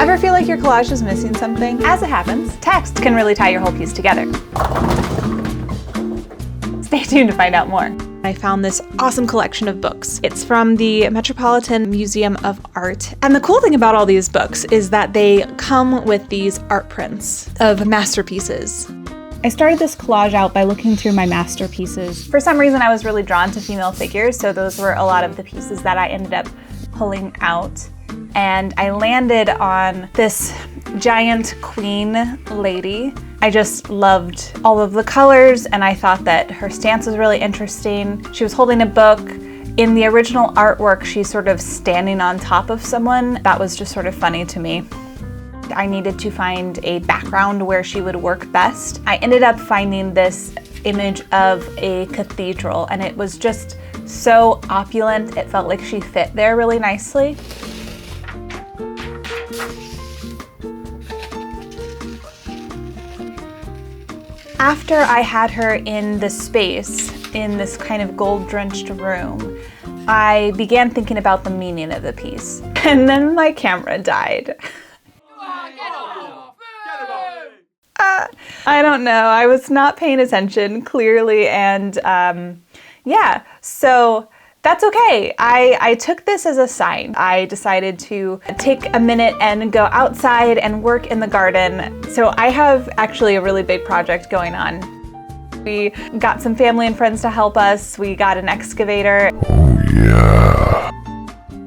Ever feel like your collage is missing something? As it happens, text can really tie your whole piece together. Stay tuned to find out more. I found this awesome collection of books. It's from the Metropolitan Museum of Art. And the cool thing about all these books is that they come with these art prints of masterpieces. I started this collage out by looking through my masterpieces. For some reason, I was really drawn to female figures, so those were a lot of the pieces that I ended up pulling out. And I landed on this giant queen lady. I just loved all of the colors, and I thought that her stance was really interesting. She was holding a book. In the original artwork, she's sort of standing on top of someone. That was just sort of funny to me. I needed to find a background where she would work best. I ended up finding this image of a cathedral, and it was just so opulent. It felt like she fit there really nicely. After I had her in this space, in this kind of gold-drenched room, I began thinking about the meaning of the piece. And then my camera died. I don't know, I was not paying attention, clearly, and yeah, so that's okay. I took this as a sign. I decided to take a minute and go outside and work in the garden. So I have actually a really big project going on. We got some family and friends to help us. We got an excavator. Oh yeah.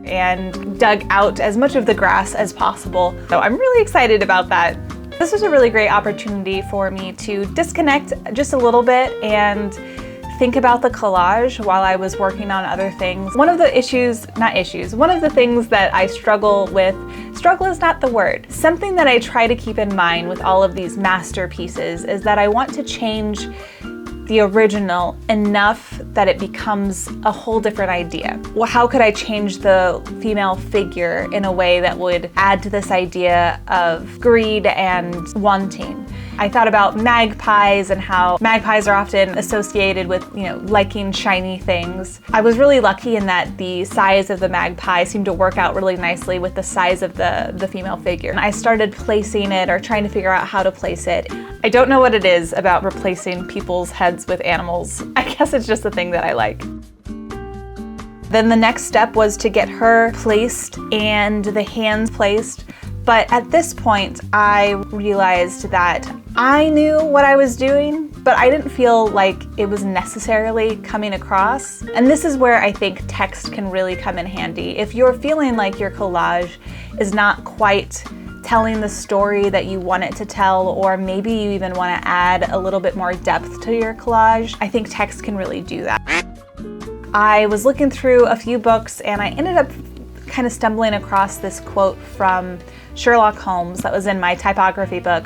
And dug out as much of the grass as possible. So I'm really excited about that. This was a really great opportunity for me to disconnect just a little bit and think about the collage while I was working on other things. One of the one of the things that I struggle is not the word. Something that I try to keep in mind with all of these masterpieces is that I want to change the original enough that it becomes a whole different idea. Well, how could I change the female figure in a way that would add to this idea of greed and wanting? I thought about magpies and how magpies are often associated with, liking shiny things. I was really lucky in that the size of the magpie seemed to work out really nicely with the size of the female figure. And I started placing it or trying to figure out how to place it. I don't know what it is about replacing people's heads with animals. I guess it's just a thing that I like. Then the next step was to get her placed and the hands placed. But at this point, I realized that I knew what I was doing, but I didn't feel like it was necessarily coming across. And this is where I think text can really come in handy. If you're feeling like your collage is not quite telling the story that you want it to tell, or maybe you even want to add a little bit more depth to your collage, I think text can really do that. I was looking through a few books and I ended up kind of stumbling across this quote from Sherlock Holmes that was in my typography book.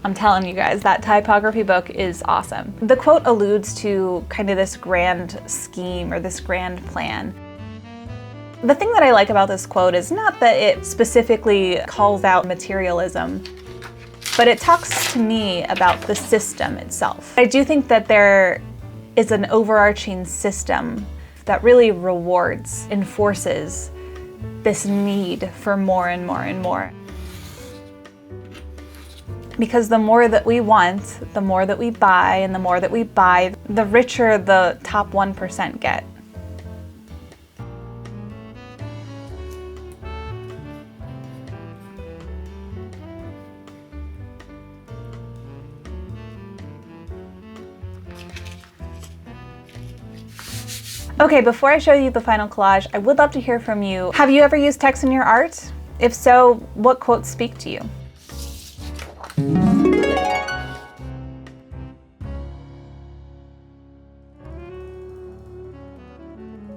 I'm telling you guys, that typography book is awesome. The quote alludes to kind of this grand scheme or this grand plan. The thing that I like about this quote is not that it specifically calls out materialism, but it talks to me about the system itself. I do think that there is an overarching system that really rewards, enforces this need for more and more and more. Because the more that we want, the more that we buy, and the more that we buy, the richer the top 1% get. Okay, before I show you the final collage, I would love to hear from you. Have you ever used text in your art? If so, what quotes speak to you?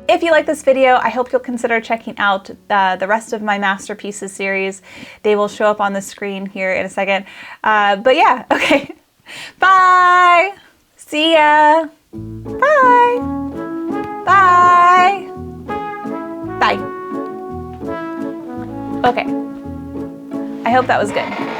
If you like this video, I hope you'll consider checking out the rest of my Masterpieces series. They will show up on the screen here in a second. But yeah, okay. Bye! See ya! Bye! Bye! Bye. Okay. I hope that was good.